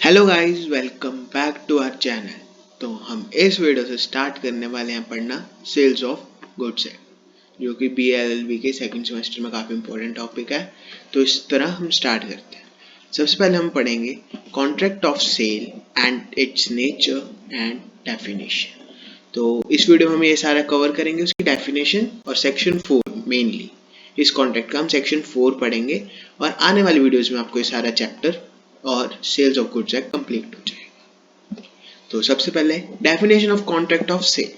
Hello guys, welcome back to our channel. तो हम इस वीडियो से स्टार्ट करने वाले हैं पढ़ना सेल्स ऑफ गुड्स है, जो कि BLLB के सेकंड सेमेस्टर में काफ़ी इंपॉर्टेंट टॉपिक है। तो इस तरह हम स्टार्ट करते हैं। सबसे पहले हम पढ़ेंगे contract of sale and its nature and definition. तो इस वीडियो में हम ये सारा कवर करेंगे, उसकी डेफिनेशन और सेक्शन 4 मेनली। इस कॉन्ट्रैक्ट का हम सेक्शन 4 पढ़ेंगे और आने वाली वीडियोस में आपको ये सारा चैप्टर और sales of goods act complete हो जाएगा। तो सबसे पहले definition of contract of sale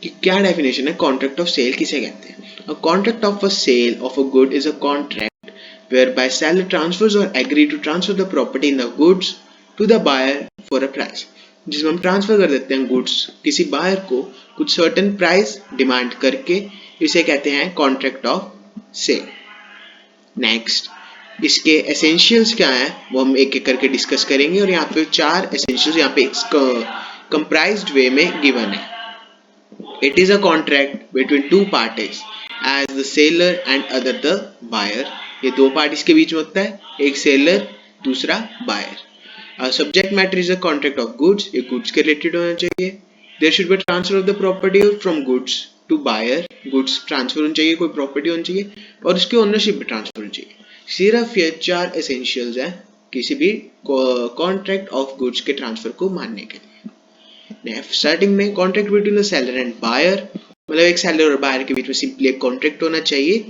कि क्या डेफिनेशन है, कॉन्ट्रैक्ट ऑफ सेल किसे कहते हैं। A contract of a sale of a good is a contract whereby seller transfers or agree to transfer the property in the goods to the buyer for a price, जिसमें हम transfer कर देते हैं goods किसी buyer को कुछ certain price demand करके, इसे कहते हैं कॉन्ट्रैक्ट ऑफ सेल। नेक्स्ट, इसके एसेंशियल्स क्या हैं वो हम एक एक करके डिस्कस करेंगे और यहाँ पे 4 एसेंशियल्स यहाँ पे कंप्राइज्ड वे में गिवन है। It is a contract between two parties as the seller and other the buyer. ये दो पार्टीज के बीच में होता है, एक सेलर दूसरा buyer. Subject matter is a contract of goods, ये गुड्स के रिलेटेड होना चाहिए। There should be transfer of the property from goods to buyer, goods transfer होनी चाहिए, कोई प्रॉपर्टी होनी चाहिए और उसकी ओनरशिप भी ट्रांसफर होनी चाहिए। सिर्फ ये 4 एसेंशियल्स हैं किसी भी कॉन्ट्रैक्ट ऑफ गुड्स के ट्रांसफर को मानने के लिए। स्टार्टिंग में contract between the seller and buyer, मतलब एक सेलर और बायर के बीच में सिंपली एक कॉन्ट्रैक्ट होना चाहिए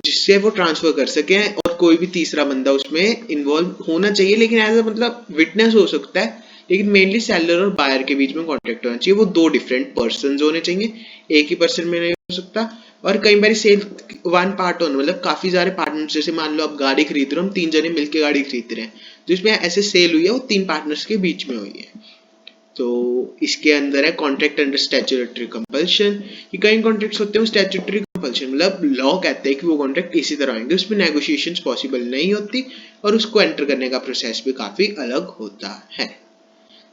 जिससे वो ट्रांसफर कर सके, और कोई भी तीसरा बंदा उसमें इन्वॉल्व होना चाहिए, लेकिन एज अ मतलब विटनेस हो सकता है, लेकिन मेनली सेलर और बायर के बीच में कॉन्ट्रैक्ट होना चाहिए। वो दो डिफरेंट पर्सन होने चाहिए, एक ही पर्सन में नहीं हो सकता। और कई बार सेल वन पार्ट होना मतलब काफी सारे पार्टनर्स, जैसे मान लो आप गाड़ी खरीद रहे हो, हम 3 जने मिलकर गाड़ी खरीद रहे हैं, तो इसमें ऐसे सेल हुई है वो 3 पार्टनर्स के बीच में हुई है। तो इसके अंदर है कॉन्ट्रैक्ट अंडर स्टैट्यूटरी कंपल्शन, कि कई कॉन्ट्रैक्ट्स होते हैं स्टैट्यूटरी कंपल्शन, मतलब लॉ कहते हैं कि वो कॉन्ट्रैक्ट इसी तरह आएंगे, उसमें नेगोशिएशंस पॉसिबल नहीं होती और उसको एंटर करने का प्रोसेस भी काफी अलग होता है।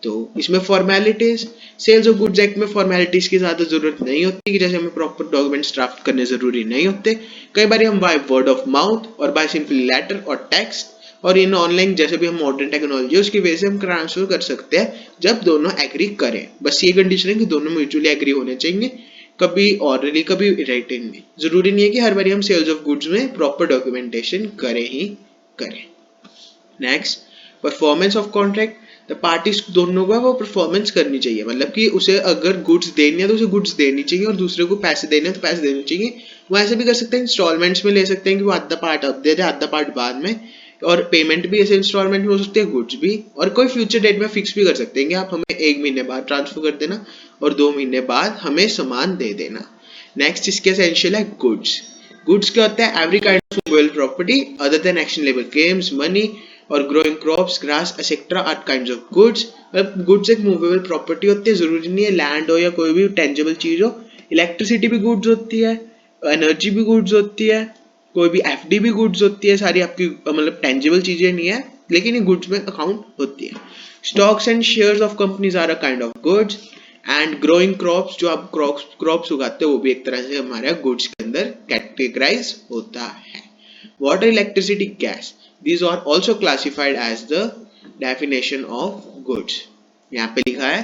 तो इसमें formalities, sales of goods act में फॉर्मेलिटीज की ज्यादा जरूरत नहीं होती, कि जैसे हमें प्रॉपर डॉक्यूमेंट्स ड्राफ्ट करने जरूरी नहीं होते। कई बार हम बाय वर्ड ऑफ माउथ और बाय सिंपली लेटर और टेक्स्ट और इन ऑनलाइन जैसे भी हम मॉडर्न टेक्नोलॉजी उसकी वजह से हम ट्रांसफर कर सकते हैं, जब दोनों एग्री करें। बस ये कंडीशन है कि दोनों म्यूचुअली एग्री होने चाहिए, कभी ऑरली कभी रिटन में। जरूरी नहीं है कि हर बार हम सेल्स ऑफ गुड्स में प्रॉपर डॉक्यूमेंटेशन करें ही करें। Next, performance of contract, the parties दोनों को वो परफॉर्मेंस करनी चाहिए, मतलब कि उसे अगर गुड्स देनी है तो उसे गुड्स देनी चाहिए और दूसरे को पैसे देने हैं तो पैसे देने चाहिए। वो ऐसे भी कर सकते हैं, इंस्टॉलमेंट्स में ले सकते हैं कि वो आधा पार्ट अब दे दे आधा पार्ट बाद में, और पेमेंट भी ऐसे इंस्टॉलमेंट में हो सकती है, गुड्स भी, और कोई फ्यूचर डेट में फिक्स भी कर सकते हैं कि आप हमें 1 महीने बाद ट्रांसफर कर देना और 2 महीने बाद हमें सामान दे देना। नेक्स्ट, इसके एसेंशियल है गुड्स। गुड्स क्या होता है, every kind of movable property other than actionable claims, money और growing crops, grass etcetera are kinds of goods. मतलब गुड्स एक मूवेबल प्रॉपर्टी होती है, जरूरी नहीं है लैंड हो या कोई भी टेंजिबल चीज हो। इलेक्ट्रिसिटी भी गुड्स होती है, एनर्जी भी गुड्स होती है, कोई भी एफडी भी गुड्स होती है, सारी आपकी मतलब टेंजिबल चीजें नहीं है, लेकिन ये गुड्स में अकाउंट होती है। Stocks and shares of companies are a kind of goods and growing crops, जो आप क्रॉप्स उगाते हो वो भी एक तरह से हमारे गुड्स के अंदर कैटेगराइज होता है। Water, electricity, gas, these are also classified as the definition of goods। यहाँ पे लिखा है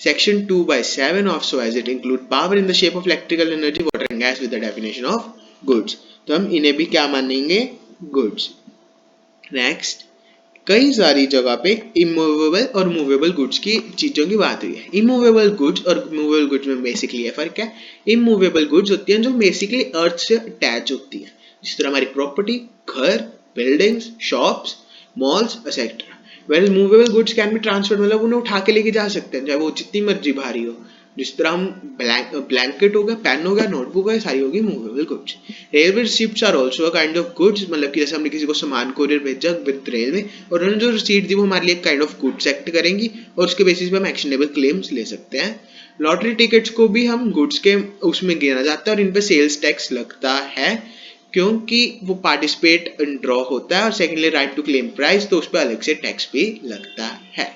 section 2/7 of so as it include power in the shape of electrical energy, water and gas with the definition of goods। तो हम इन्हें भी क्या मानेंगे, goods। नेक्स्ट, कई सारी जगह पे इमूवेबल और मूवेबल गुड्स की चीजों की बात हुई है। इमूवेबल गुड्स और मूवेबल गुड्स में बेसिकली ये फर्क है, इमूवेबल गुड्स होती हैं जो बेसिकली अर्थ से अटैच होती है, जिस तरह हमारी प्रॉपर्टी, घर, buildings, shops, malls etcetera. Well movable goods can be transferred, मतलब उन्हें उठा के लेके जा सकते हैं चाहे वो जितनी मर्जी भारी हो, जिस तरह हम ब्लैंकेट हो गया, पेन हो गया, नोटबुक है, सारी होगी movable goods. Railway receipts are also a kind of goods, मतलब कि जैसे हमने किसी को सामान कोरियर भेजा विद रेलवे और उन्होंने जो रिसीट दी वो हमारे लिए काइंड ऑफ गुड्स एक्ट करेंगी और उसके बेसिस पे हम एक्शनेबल क्लेम्स ले सकते हैं। लॉटरी टिकट्स को भी हम गुड्स के उसमें गिना जाता है और इन पे सेल्स टैक्स लगता है, क्योंकि वो पार्टिसिपेट इन ड्रॉ होता है, और secondly right to claim price, तो उस पर अलग से टैक्स भी लगता है।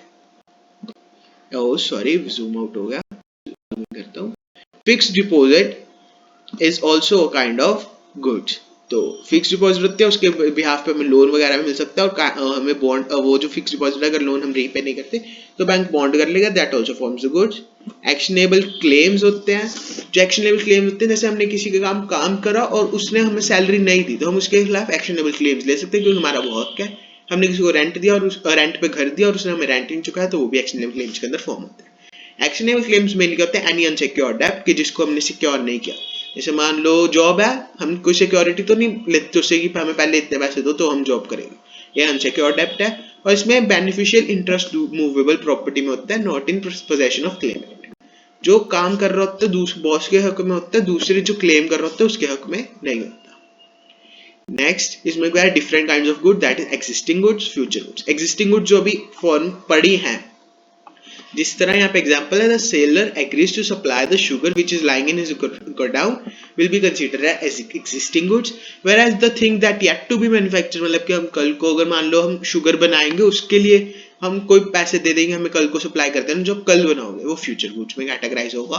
ओह सॉरी, जूम आउट हो गया, करता हूँ। Fixed deposit is also a kind of goods। तो फिक्स डिपॉजिट होते हैं, उसके बिहाफ पे हमें लोन वगैरह भी मिल सकता है, और हमें बॉन्ड, वो जो फिक्स डिपॉजिट अगर लोन हम रीपे नहीं करते तो बैंक बॉन्ड कर लेगा, that also forms the goods. Actionable claims होते हैं, जो एक्शनेबल क्लेम्स होते हैं जैसे हमने किसी का काम करा और उसने हमें सैलरी नहीं दी तो हम उसके खिलाफ एक्शनेबल क्लेम्स ले सकते हैं, क्योंकि हमारा वो हक है, हमने किसी को रेंट दिया और उस रेंट पे घर दिया और उसने हमें रेंट नहीं चुकाया, तो वो भी एक्शनेबल क्लेम्स के अंदर फॉर्म होते हैं। एक्शनेबल क्लेम्स मेनली क्या होते हैं, एनी अनसिक्योर्ड डेब्ट कि जिसको हमने सिक्योर नहीं किया, जैसे मान लो जॉब है, हम कोई सिक्योरिटी तो नहीं लेते उससे कि हमें पहले इतने पैसे दो तो हम जॉब करेंगे, ये अनसिक्योर्ड डेब्ट है, और इसमें बेनिफिशियल इंटरेस्ट मूवेबल प्रॉपर्टी में होता है, not in possession of Clement. जो काम कर रहा होता है बॉस के हक में होता है, दूसरे जो क्लेम कर रहा होता है उसके हक में नहीं होता। नेक्स्ट इसमें क्या है, different kinds of good, that is existing goods, future goods. Existing goods जो अभी फॉर्म पड़ी हैं, जिस तरह यहाँ पे एग्जांपल है, the seller agrees to supply the sugar which is lying in his godown will be considered as existing goods, where as the thing that yet to be manufactured, मतलब कि हम कल को अगर मान लो हम शुगर बनाएंगे, उसके लिए हम कोई पैसे दे देंगे, हमें कल को सप्लाई करते हैं, जो कल बनाओगे वो फ्यूचर गुड्स में कैटेगराइज होगा।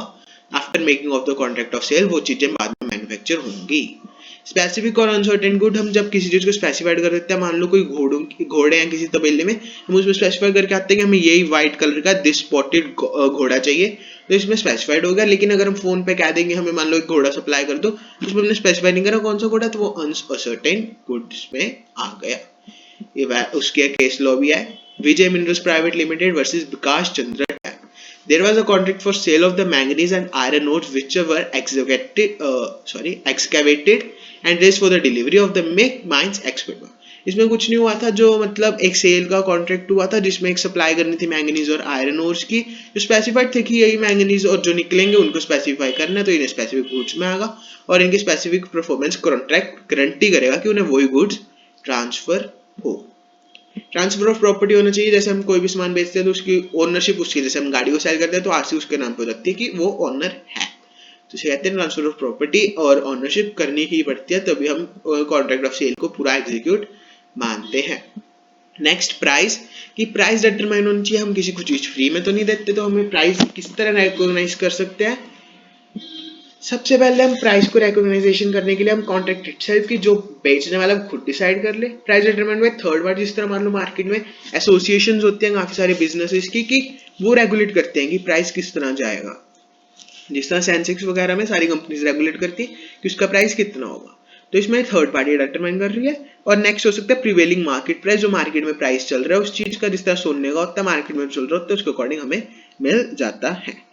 After making of the contract of sale वो चीजें बाद में मैन्युफैक्चर होंगी। स्पेसिफिक और अनसर्टेन गुड, हम जब किसी चीज को स्पेसिफाइड कर देते हैं, मान लो कोई घोड़े हैं किसी तबेले में, हम उसमें स्पेसिफाई करके आते हैं कि हमें यही व्हाइट कलर का दिस स्पॉटेड घोड़ा चाहिए, तो इसमें स्पेसिफाइड हो गया। लेकिन अगर हम फोन पे कह देंगे हमें मान लो एक घोड़ा सप्लाई कर दो, तो उसमें हमने स्पेसिफाई नहीं करा कौन सा घोड़ा, तो वो अनसर्टेन गुड्स में आ गया। ये उसके केस लॉ भी है, Vijay minerals private limited versus Vikas Chandra. There was a contract for sale of the manganese and iron ores which were excavated and raised for the delivery of the mines export. इसमें कुछ नहीं हुआ था, जो मतलब एक सेल का कॉन्ट्रैक्ट हुआ था जिसमें एक सप्लाई करनी थी मैंगनीज और आयरन ओर्स की, जो स्पेसिफाइड थे कि यही मैंगनीज और जो निकलेंगे उनको स्पेसिफाई करना है, तो इन्हें स्पेसिफिक गुड्स में आएगा, और इनकी स्पेसिफिक परफॉर्मेंस कॉन्ट्रैक्ट गारंटी करेगा कि उन्हें वही गुड्स ट्रांसफर हो। ट्रांसफर ऑफ प्रॉपर्टी होना चाहिए, जैसे हम कोई भी सामान बेचते हैं तो उसकी ओनरशिप उसकी, जैसे हम गाड़ी को सेल करते हैं तो आरसी उसके नाम पे हो जाती है कि वो ओनर है, तो इसे कहते हैं ट्रांसफर ऑफ प्रॉपर्टी, और ओनरशिप करनी ही पड़ती है, तभी हम कॉन्ट्रैक्ट ऑफ सेल को पूरा एग्जीक्यूट मानते हैं। नेक्स्ट प्राइस, कि प्राइस डिटरमाइन होनी चाहिए, हम किसी को चीज फ्री में तो नहीं देते, तो हमें प्राइस किस तरह रिकॉग्नाइज कर सकते हैं। सबसे पहले हम प्राइस को रिकॉग्नाइजेशन करने के लिए हम कॉन्ट्रैक्ट इटसेल्फ की जो बेचने वाला खुद डिसाइड कर ले। Price determine by third party, जिस तरह मान लो मार्केट में एसोसिएशंस होते हैं काफी सारे बिजनेसेस की, कि वो रेगुलेट करते हैं कि प्राइस किस तरह जाएगा, जिस तरह सेंसेक्स वगैरह में सारी कंपनीज रेगुलेट करती है कि उसका प्राइस कितना होगा, तो इसमें थर्ड पार्टी डिटरमाइन कर रही है। और नेक्स्ट हो सकता है प्रिवेलिंग मार्केट प्राइस, जो मार्केट में प्राइस चल रहा है उस चीज का, जिस तरह सोने का होता है मार्केट में चल रहा होता है, उसके अकॉर्डिंग हमें मिल जाता है।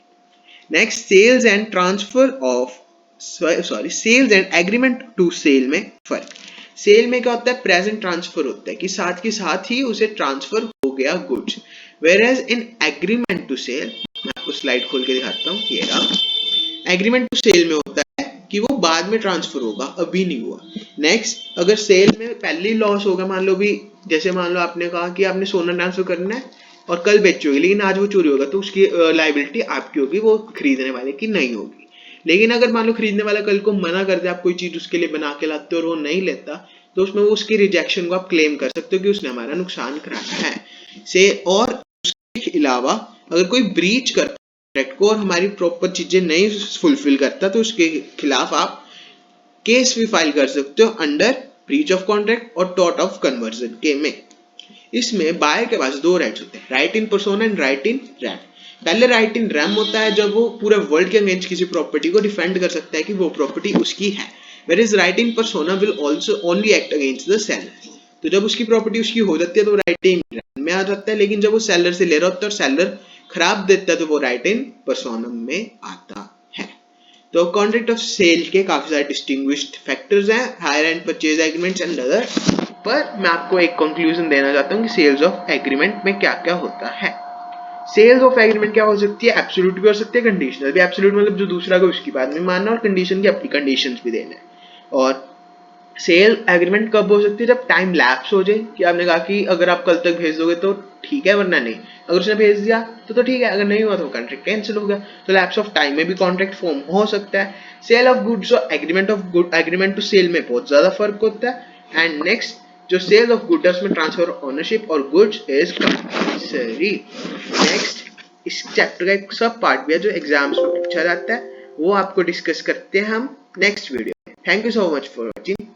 Next sales and transfer of sales and agreement to sale में फर्क। सेल में क्या होता है, प्रेजेंट ट्रांसफर होता है कि साथ के साथ ही उसे ट्रांसफर हो गया goods, where as in agreement to sale, मैं आपको स्लाइड खोल के दिखाता हूँ, ये रहा, एग्रीमेंट टू सेल में होता है कि वो बाद में ट्रांसफर होगा, अभी नहीं हुआ। नेक्स्ट, अगर सेल में पहले ही लॉस होगा, मान लो भी जैसे मान लो आपने कहा कि आपने सोना ट्रांसफर करना है और कल बेचोगे, लेकिन आज वो चोरी होगा, तो उसकी लायबिलिटी आपकी होगी, वो खरीदने वाले की नहीं होगी। लेकिन अगर मान लो खरीदने वाला कल को मना कर दे, आप कोई चीज उसके लिए बना के लाते हो और वो नहीं लेता, तो उसमें वो उसकी रिजेक्शन को आप क्लेम कर सकते हो कि उसने हमारा नुकसान कराया है से। और उसके अलावा अगर कोई ब्रीच करता है कॉन्ट्रैक्ट को और हमारी प्रॉपर चीजें नहीं फुलफिल करता, तो उसके खिलाफ आप केस भी फाइल कर सकते हो अंडर ब्रीच ऑफ कॉन्ट्रैक्ट और टॉर्ट ऑफ कन्वर्जन के में। इसमें बायर के पास दो राइट्स होते हैं, right in persona and right in RAM. पहले राइट इन रैम होता है जब वो पूरे वर्ल्ड के अगेंस्ट किसी प्रॉपर्टी को डिफेंड कर सकता है कि वो प्रॉपर्टी उसकी है, whereas right in persona will also only act against the seller. तो जब उसकी प्रॉपर्टी उसकी हो जाती है तो राइट इन रैम में आ जाता है, लेकिन जब वो सेलर से ले रहा होता है और सेलर खराब देता है तो वो राइट इन पर्सोनम में आता है। तो कॉन्ट्रैक्ट ऑफ सेल के काफी सारे डिस्टिंग्विश्ड फैक्टर्स हैं, hire and purchase agreements and other, पर मैं आपको एक कंक्लूजन देना चाहता हूँ कि सेल्स ऑफ एग्रीमेंट में क्या क्या होता है। सेल्स ऑफ एग्रीमेंट क्या हो सकती है, एब्सोल्यूट भी हो सकती है, कंडीशनल भी। एब्सोल्यूट मतलब जो दूसरा को उसकी बात नहीं मानना, और कंडीशन की अपनी कंडीशंस भी देना है। और सेल एग्रीमेंट कब हो सकती है, जब टाइम लैप्स हो जाए, कि आपने कहा कि अगर आप कल तक भेज दोगे तो ठीक है, वरना नहीं, अगर उसने भेज दिया तो ठीक है, अगर नहीं हुआ तो कॉन्ट्रैक्ट कैंसिल हो गया। तो लैप्स ऑफ टाइम में भी कॉन्ट्रैक्ट फॉर्म हो सकता है। सेल ऑफ गुड्स और एग्रीमेंट टू सेल में बहुत ज्यादा फर्क होता है। एंड नेक्स्ट, जो सेल ऑफ गुड्स में ट्रांसफर ऑनरशिप और गुड्स इज कंपल्सरी। नेक्स्ट, इस चैप्टर का एक सब पार्ट भी है जो एग्जाम्स में पूछा जाता है, वो आपको डिस्कस करते हैं हम नेक्स्ट वीडियो में। Thank you so much for watching.